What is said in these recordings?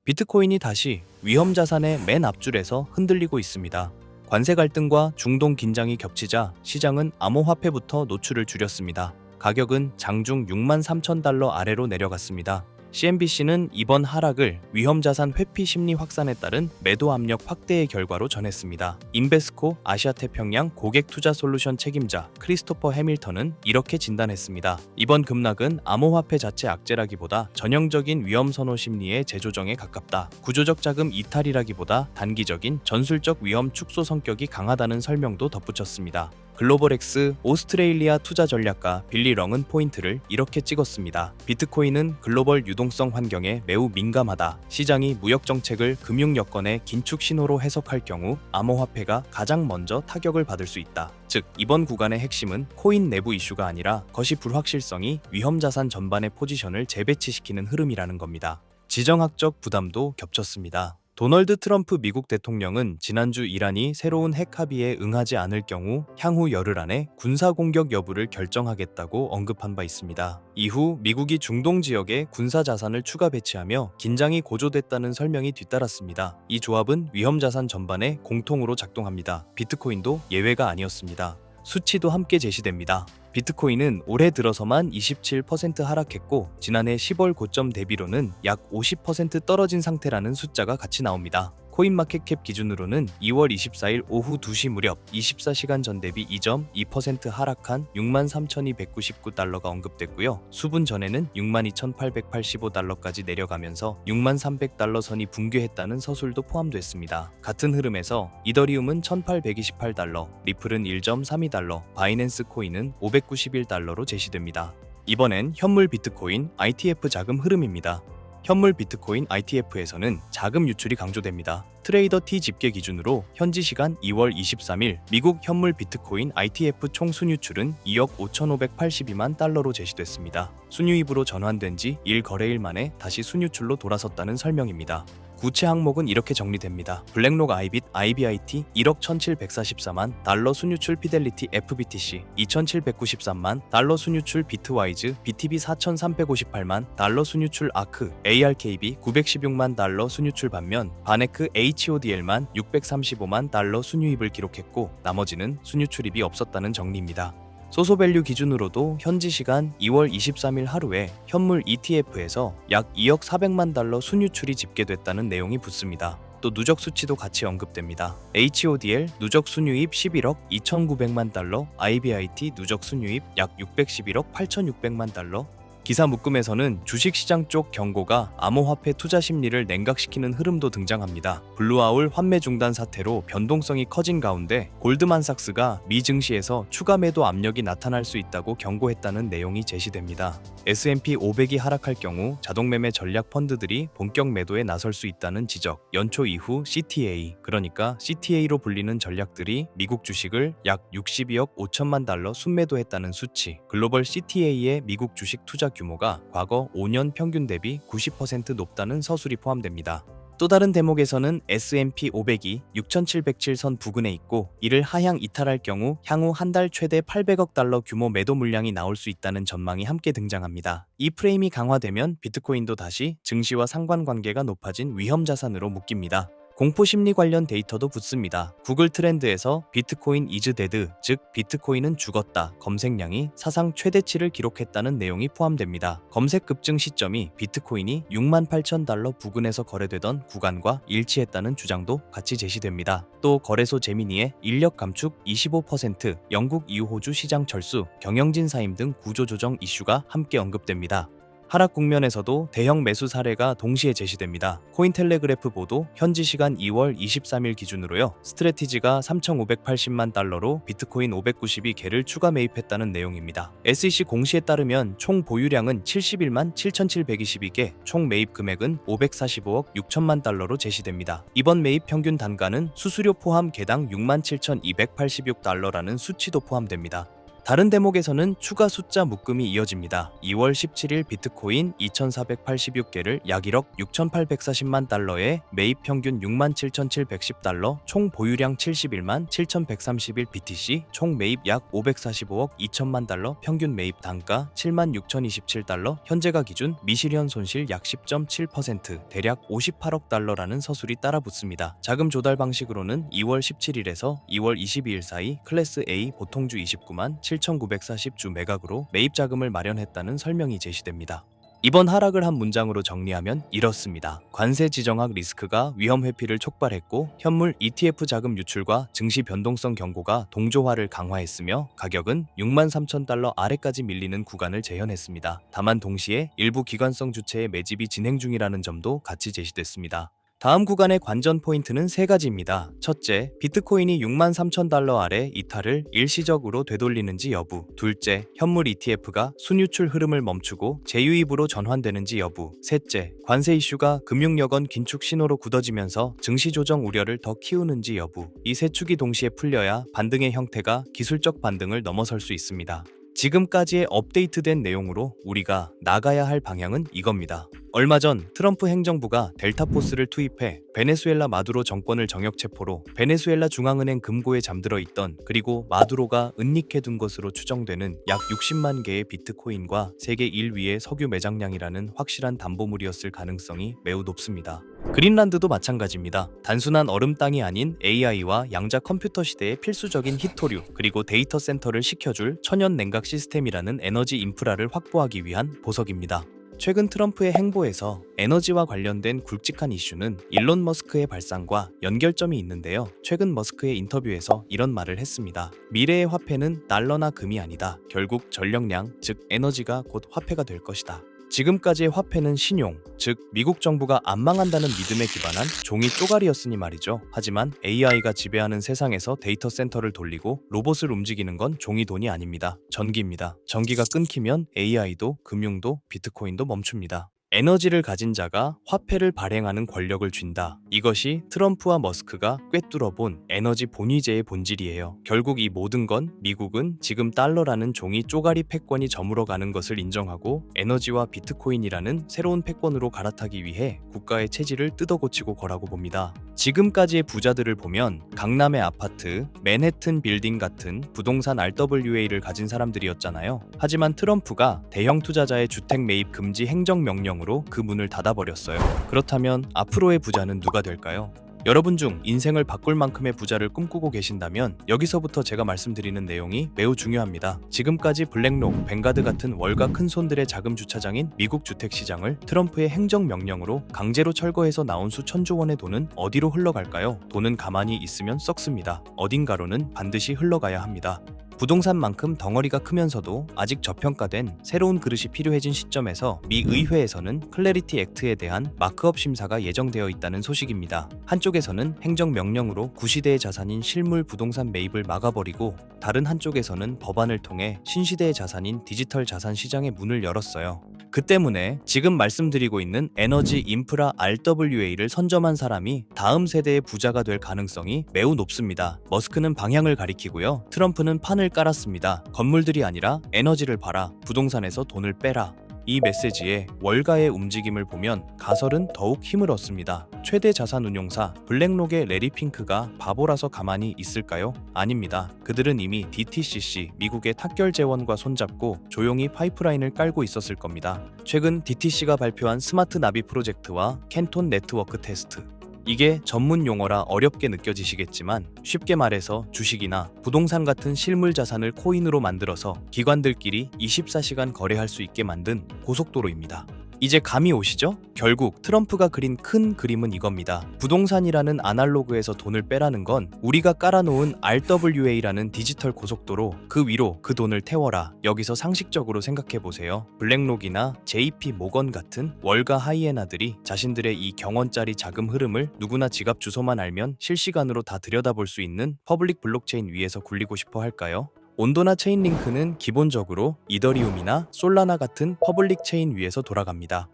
비트코인이 다시 위험 자산의 맨 앞줄에서 흔들리고 있습니다. 관세 갈등과 중동 긴장이 겹치자 시장은 암호화폐부터 노출을 줄였습니다. 가격은 장중 63,000달러 아래로 내려갔습니다. CNBC는 이번 하락을 위험자산 회피 심리 확산에 따른 매도 압력 확대의 결과로 전했습니다. 인베스코 아시아태평양 고객투자솔루션 책임자 크리스토퍼 해밀턴은 이렇게 진단했습니다. 이번 급락은 암호화폐 자체 악재라기보다 전형적인 위험선호 심리의 재조정에 가깝다. 구조적 자금 이탈이라기보다 단기적인 전술적 위험 축소 성격이 강하다는 설명도 덧붙였습니다. 글로벌엑스 오스트레일리아 투자 전략가 빌리 렁은 포인트를 이렇게 찍었습니다. 비트코인은 글로벌 유동성 환경에 매우 민감하다. 시장이 무역 정책을 금융 여건의 긴축 신호로 해석할 경우 암호화폐가 가장 먼저 타격을 받을 수 있다. 즉, 이번 구간의 핵심은 코인 내부 이슈가 아니라 거시 불확실성이 위험 자산 전반의 포지션을 재배치시키는 흐름이라는 겁니다. 지정학적 부담도 겹쳤습니다. 도널드 트럼프 미국 대통령은 지난주 이란이 새로운 핵 합의에 응하지 않을 경우 향후 열흘 안에 군사 공격 여부를 결정하겠다고 언급한 바 있습니다. 이후 미국이 중동 지역에 군사 자산을 추가 배치하며 긴장이 고조됐다는 설명이 뒤따랐습니다. 이 조합은 위험 자산 전반에 공통으로 작동합니다. 비트코인도 예외가 아니었습니다. 수치도 함께 제시됩니다. 비트코인은 올해 들어서만 27% 하락했고 지난해 10월 고점 대비로는 약 50% 떨어진 상태라는 숫자가 같이 나옵니다. 코인마켓캡 기준으로는 2월 24일 오후 2시 무렵 24시간 전 대비 2.2% 하락한 63,299달러가 언급됐고요. 수분 전에는 62,885달러까지 내려가면서 63,300달러 선이 붕괴했다는 서술도 포함됐습니다. 같은 흐름에서 이더리움은 1,828달러, 리플은 1.32달러, 바이낸스 코인은 591달러로 제시됩니다. 이번엔 현물 비트코인 ITF 자금 흐름입니다. 현물 비트코인 ITF에서는 자금 유출이 강조됩니다. 트레이더 T 집계 기준으로 현지 시간 2월 23일 미국 현물 비트코인 ITF 총 순유출은 2억 5,582만 달러로 제시됐습니다. 순유입으로 전환된 지 1거래일 만에 다시 순유출로 돌아섰다는 설명입니다. 구체 항목은 이렇게 정리됩니다. 블랙록 아이빗 IBIT 1억 1,744만 달러 순유출 피델리티 FBTC 2,793만 달러 순유출 비트와이즈 BTB 4,358만 달러 순유출 아크 ARKB 916만 달러 순유출 반면 바네크 HODL만 635만 달러 순유입을 기록했고 나머지는 순유출입이 없었다는 정리입니다. 소소밸류 기준으로도 현지 시간 2월 23일 하루에 현물 ETF에서 약 2억 400만 달러 순유출이 집계됐다는 내용이 붙습니다. 또 누적 수치도 같이 언급됩니다. HODL 누적 순유입 11억 2,900만 달러, IBIT 누적 순유입 약 611억 8,600만 달러, 기사 묶음에서는 주식시장 쪽 경고가 암호화폐 투자 심리를 냉각시키는 흐름도 등장합니다. 블루아울 환매 중단 사태로 변동성이 커진 가운데 골드만삭스가 미 증시에서 추가 매도 압력이 나타날 수 있다고 경고했다는 내용이 제시됩니다. S&P 500이 하락할 경우 자동매매 전략 펀드들이 본격 매도에 나설 수 있다는 지적, 연초 이후 CTA, 그러니까 CTA로 불리는 전략들이 미국 주식을 약 62억 5천만 달러 순매도했다는 수치, 글로벌 CTA의 미국 주식 투자 규모가 과거 5년 평균 대비 90% 높다는 서술이 포함됩니다. 또 다른 대목에서는 S&P 500이 6,707선 부근에 있고 이를 하향 이탈할 경우 향후 한 달 최대 800억 달러 규모 매도 물량이 나올 수 있다는 전망이 함께 등장합니다. 이 프레임이 강화되면 비트코인도 다시 증시와 상관관계가 높아진 위험 자산으로 묶입니다. 공포심리 관련 데이터도 붙습니다. 구글 트렌드에서 비트코인 이즈 데드, 즉 비트코인은 죽었다 검색량이 사상 최대치를 기록했다는 내용이 포함됩니다. 검색 급증 시점이 비트코인이 68,000달러 부근에서 거래되던 구간과 일치했다는 주장도 같이 제시됩니다. 또 거래소 제미니의 인력 감축 25%, 영국 이호주 시장 철수, 경영진 사임 등 구조조정 이슈가 함께 언급됩니다. 하락 국면에서도 대형 매수 사례가 동시에 제시됩니다. 코인텔레그래프 보도 현지 시간 2월 23일 기준으로요. 스트래티지가 3,580만 달러로 비트코인 592개를 추가 매입했다는 내용입니다. SEC 공시에 따르면 총 보유량은 71만 7,722개, 총 매입 금액은 545억 6천만 달러로 제시됩니다. 이번 매입 평균 단가는 수수료 포함 개당 67,286달러라는 수치도 포함됩니다. 다른 대목에서는 추가 숫자 묶음이 이어집니다. 2월 17일 비트코인 2,486개를 약 1억 6,840만 달러에 매입 평균 67,710달러, 총 보유량 71만 7,131 BTC, 총 매입 약 545억 2천만 달러, 평균 매입 단가 7만 6,027달러, 현재가 기준 미실현 손실 약 10.7%, 대략 58억 달러라는 서술이 따라붙습니다. 자금 조달 방식으로는 2월 17일에서 2월 22일 사이 클래스 A 보통주 29만 7,940주 매각으로 매입 자금을 마련했다는 설명이 제시됩니다. 이번 하락을 한 문장으로 정리하면 이렇습니다. 관세 지정학 리스크가 위험 회피를 촉발했고 현물 ETF 자금 유출과 증시 변동성 경고가 동조화를 강화했으며 가격은 63,000달러 아래까지 밀리는 구간을 재현했습니다. 다만 동시에 일부 기관성 주체의 매집이 진행 중이라는 점도 같이 제시됐습니다. 다음 구간의 관전 포인트는 세 가지입니다. 첫째, 비트코인이 63,000달러 아래 이탈을 일시적으로 되돌리는지 여부. 둘째, 현물 ETF가 순유출 흐름을 멈추고 재유입으로 전환되는지 여부. 셋째, 관세 이슈가 금융여건 긴축 신호로 굳어지면서 증시 조정 우려를 더 키우는지 여부. 이 세 축이 동시에 풀려야 반등의 형태가 기술적 반등을 넘어설 수 있습니다. 지금까지의 업데이트된 내용으로 우리가 나가야 할 방향은 이겁니다. 얼마 전 트럼프 행정부가 델타포스를 투입해 베네수엘라 마두로 정권을 정역 체포로 베네수엘라 중앙은행 금고에 잠들어 있던, 그리고 마두로가 은닉해둔 것으로 추정되는 약 60만 개의 비트코인과 세계 1위의 석유 매장량이라는 확실한 담보물이었을 가능성이 매우 높습니다. 그린란드도 마찬가지입니다. 단순한 얼음 땅이 아닌 AI와 양자 컴퓨터 시대의 필수적인 히토류, 그리고 데이터 센터를 시켜줄 천연 냉각 시스템이라는 에너지 인프라를 확보하기 위한 보석입니다. 최근 트럼프의 행보에서 에너지와 관련된 굵직한 이슈는 일론 머스크의 발상과 연결점이 있는데요. 최근 머스크의 인터뷰에서 이런 말을 했습니다. 미래의 화폐는 달러나 금이 아니다. 결국 전력량, 즉 에너지가 곧 화폐가 될 것이다. 지금까지의 화폐는 신용, 즉 미국 정부가 안 망한다는 믿음에 기반한 종이 쪼가리였으니 말이죠. 하지만 AI가 지배하는 세상에서 데이터 센터를 돌리고 로봇을 움직이는 건 종이 돈이 아닙니다. 전기입니다. 전기가 끊기면 AI도, 금융도, 비트코인도 멈춥니다. 에너지를 가진 자가 화폐를 발행하는 권력을 쥔다. 이것이 트럼프와 머스크가 꿰뚫어본 에너지 본위제의 본질이에요. 결국 이 모든 건 미국은 지금 달러라는 종이 쪼가리 패권이 저물어가는 것을 인정하고 에너지와 비트코인이라는 새로운 패권으로 갈아타기 위해 국가의 체질을 뜯어고치고 거라고 봅니다. 지금까지의 부자들을 보면 강남의 아파트, 맨해튼 빌딩 같은 부동산 RWA를 가진 사람들이었잖아요. 하지만 트럼프가 대형 투자자의 주택 매입 금지 행정명령으로 그 문을 닫아버렸어요. 그렇다면 앞으로의 부자는 누가 될까요? 여러분 중 인생을 바꿀 만큼의 부자를 꿈꾸고 계신다면 여기서부터 제가 말씀드리는 내용이 매우 중요합니다. 지금까지 블랙록, 뱅가드 같은 월가 큰손들의 자금 주차장인 미국 주택시장을 트럼프의 행정명령으로 강제로 철거해서 나온 수천조 원의 돈은 어디로 흘러갈까요? 돈은 가만히 있으면 썩습니다. 어딘가로는 반드시 흘러가야 합니다. 부동산만큼 덩어리가 크면서도 아직 저평가된 새로운 그릇이 필요해진 시점에서 미 의회에서는 클래리티 액트에 대한 마크업 심사가 예정되어 있다는 소식입니다. 한쪽에서는 행정명령으로 구시대의 자산인 실물 부동산 매입을 막아버리고, 다른 한쪽에서는 법안을 통해 신시대의 자산인 디지털 자산 시장의 문을 열었어요. 그 때문에 지금 말씀드리고 있는 에너지 인프라 RWA를 선점한 사람이 다음 세대의 부자가 될 가능성이 매우 높습니다. 머스크는 방향을 가리키고요. 트럼프는 판을 깔았습니다. 건물들이 아니라 에너지를 팔아, 부동산에서 돈을 빼라. 이 메시지의 월가의 움직임을 보면 가설은 더욱 힘을 얻습니다. 최대 자산 운용사 블랙록의 레리 핑크가 바보라서 가만히 있을까요? 아닙니다. 그들은 이미 DTCC, 미국의 탁결 재원과 손잡고 조용히 파이프라인을 깔고 있었을 겁니다. 최근 DTC가 발표한 스마트 나비 프로젝트와 캔톤 네트워크 테스트, 이게 전문 용어라 어렵게 느껴지시겠지만 쉽게 말해서 주식이나 부동산 같은 실물 자산을 코인으로 만들어서 기관들끼리 24시간 거래할 수 있게 만든 고속도로입니다. 이제 감이 오시죠? 결국 트럼프가 그린 큰 그림은 이겁니다. 부동산이라는 아날로그에서 돈을 빼라는 건 우리가 깔아놓은 RWA라는 디지털 고속도로, 그 위로 그 돈을 태워라. 여기서 상식적으로 생각해보세요. 블랙록이나 JP 모건 같은 월가 하이에나들이 자신들의 이 경원짜리 자금 흐름을 누구나 지갑 주소만 알면 실시간으로 다 들여다볼 수 있는 퍼블릭 블록체인 위에서 굴리고 싶어 할까요? 온도나 체인링크는 기본적으로 이더리움이나 솔라나 같은 퍼블릭 체인 위에서 돌아갑니다.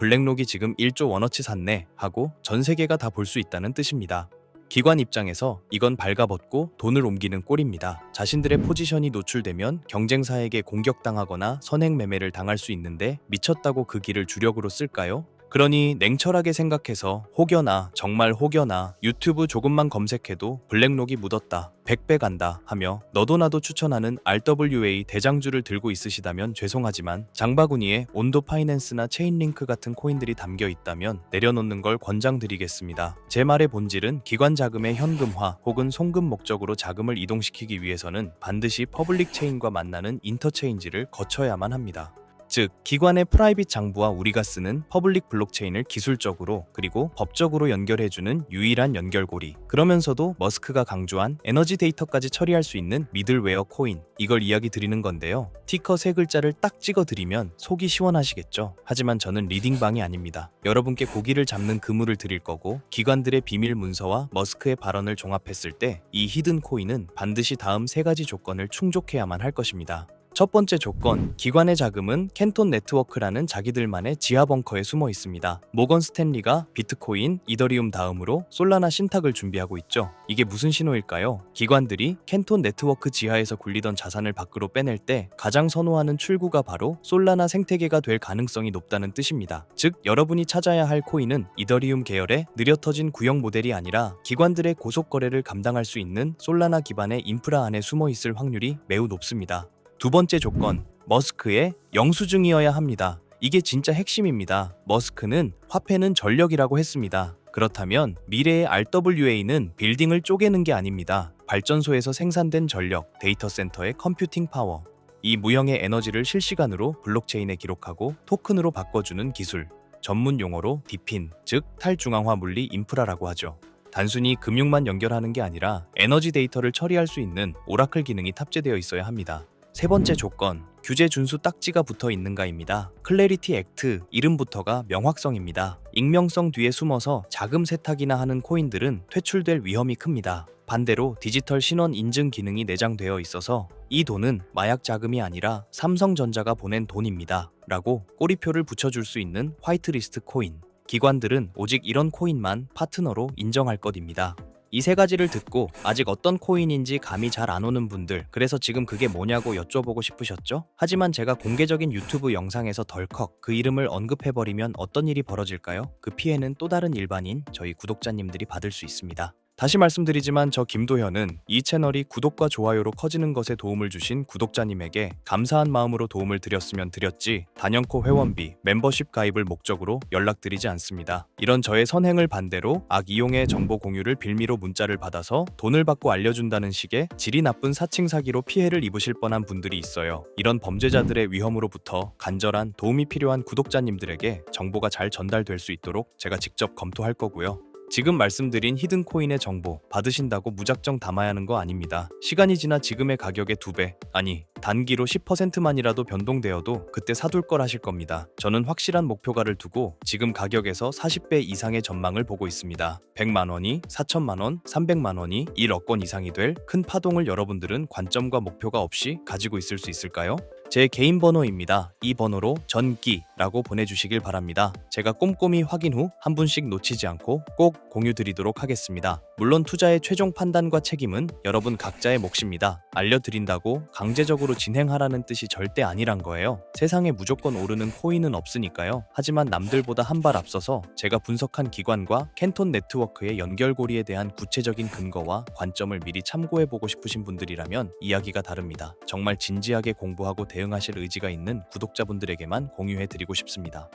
블랙록이 지금 1조 원어치 샀네 하고 전 세계가 다 볼 수 있다는 뜻입니다. 기관 입장에서 이건 발가벗고 돈을 옮기는 꼴입니다. 자신들의 포지션이 노출되면 경쟁사에게 공격당하거나 선행매매를 당할 수 있는데 미쳤다고 그 길을 주력으로 쓸까요? 그러니 냉철하게 생각해서 혹여나 정말 혹여나 유튜브 조금만 검색해도 블랙록이 묻었다, 100배 간다 하며 너도 나도 추천하는 RWA 대장주를 들고 있으시다면 죄송하지만 장바구니에 온도 파이낸스나 체인링크 같은 코인들이 담겨 있다면 내려놓는 걸 권장드리겠습니다. 제 말의 본질은 기관 자금의 현금화 혹은 송금 목적으로 자금을 이동시키기 위해서는 반드시 퍼블릭 체인과 만나는 인터체인지를 거쳐야만 합니다. 즉, 기관의 프라이빗 장부와 우리가 쓰는 퍼블릭 블록체인을 기술적으로 그리고 법적으로 연결해주는 유일한 연결고리. 그러면서도 머스크가 강조한 에너지 데이터까지 처리할 수 있는 미들웨어 코인. 이걸 이야기 드리는 건데요. 티커 세 글자를 딱 찍어드리면 속이 시원하시겠죠? 하지만 저는 리딩방이 아닙니다. 여러분께 고기를 잡는 그물을 드릴 거고 기관들의 비밀 문서와 머스크의 발언을 종합했을 때 이 히든 코인은 반드시 다음 세 가지 조건을 충족해야만 할 것입니다. 첫 번째 조건, 기관의 자금은 캔톤 네트워크라는 자기들만의 지하 벙커에 숨어 있습니다. 모건 스탠리가 비트코인, 이더리움 다음으로 솔라나 신탁을 준비하고 있죠. 이게 무슨 신호일까요? 기관들이 캔톤 네트워크 지하에서 굴리던 자산을 밖으로 빼낼 때 가장 선호하는 출구가 바로 솔라나 생태계가 될 가능성이 높다는 뜻입니다. 즉, 여러분이 찾아야 할 코인은 이더리움 계열의 느려 터진 구형 모델이 아니라 기관들의 고속 거래를 감당할 수 있는 솔라나 기반의 인프라 안에 숨어 있을 확률이 매우 높습니다. 두 번째 조건, 머스크의 영수증이어야 합니다. 이게 진짜 핵심입니다. 머스크는 화폐는 전력이라고 했습니다. 그렇다면 미래의 RWA는 빌딩을 쪼개는 게 아닙니다. 발전소에서 생산된 전력, 데이터 센터의 컴퓨팅 파워. 이 무형의 에너지를 실시간으로 블록체인에 기록하고 토큰으로 바꿔주는 기술. 전문 용어로 디핀, 즉 탈중앙화 물리 인프라라고 하죠. 단순히 금융만 연결하는 게 아니라 에너지 데이터를 처리할 수 있는 오라클 기능이 탑재되어 있어야 합니다. 세 번째 조건, 규제 준수 딱지가 붙어 있는가입니다. 클래리티 액트, 이름부터가 명확성입니다. 익명성 뒤에 숨어서 자금 세탁이나 하는 코인들은 퇴출될 위험이 큽니다. 반대로 디지털 신원 인증 기능이 내장되어 있어서 이 돈은 마약 자금이 아니라 삼성전자가 보낸 돈입니다. 라고 꼬리표를 붙여줄 수 있는 화이트리스트 코인. 기관들은 오직 이런 코인만 파트너로 인정할 것입니다. 이 세 가지를 듣고 아직 어떤 코인인지 감이 잘 안 오는 분들, 그래서 지금 그게 뭐냐고 여쭤보고 싶으셨죠? 하지만 제가 공개적인 유튜브 영상에서 덜컥 그 이름을 언급해버리면 어떤 일이 벌어질까요? 그 피해는 또 다른 일반인, 저희 구독자님들이 받을 수 있습니다. 다시 말씀드리지만 저 김도현은 이 채널이 구독과 좋아요로 커지는 것에 도움을 주신 구독자님에게 감사한 마음으로 도움을 드렸으면 드렸지 단연코 회원비, 멤버십 가입을 목적으로 연락드리지 않습니다. 이런 저의 선행을 반대로 악이용의 정보 공유를 빌미로 문자를 받아서 돈을 받고 알려준다는 식의 질이 나쁜 사칭 사기로 피해를 입으실 뻔한 분들이 있어요. 이런 범죄자들의 위험으로부터 간절한 도움이 필요한 구독자님들에게 정보가 잘 전달될 수 있도록 제가 직접 검토할 거고요. 지금 말씀드린 히든코인의 정보 받으신다고 무작정 담아야 하는 거 아닙니다. 시간이 지나 지금의 가격의 2배, 아니 단기로 10%만이라도 변동되어도 그때 사둘 걸 하실 겁니다. 저는 확실한 목표가를 두고 지금 가격에서 40배 이상의 전망을 보고 있습니다. 100만 원이 4천만 원, 300만 원이 1억 원 이상이 될 큰 파동을 여러분들은 관점과 목표가 없이 가지고 있을 수 있을까요? 제 개인 번호입니다. 이 번호로 전기라고 보내주시길 바랍니다. 제가 꼼꼼히 확인 후 한 분씩 놓치지 않고 꼭 공유드리도록 하겠습니다. 물론 투자의 최종 판단과 책임은 여러분 각자의 몫입니다. 알려드린다고 강제적으로 진행하라는 뜻이 절대 아니란 거예요. 세상에 무조건 오르는 코인은 없으니까요. 하지만 남들보다 한 발 앞서서 제가 분석한 기관과 캔톤 네트워크의 연결고리에 대한 구체적인 근거와 관점을 미리 참고해보고 싶으신 분들이라면 이야기가 다릅니다. 정말 진지하게 공부하고 대응하실 의지가 있는 구독자분들에게만 공유해드리고 싶습니다.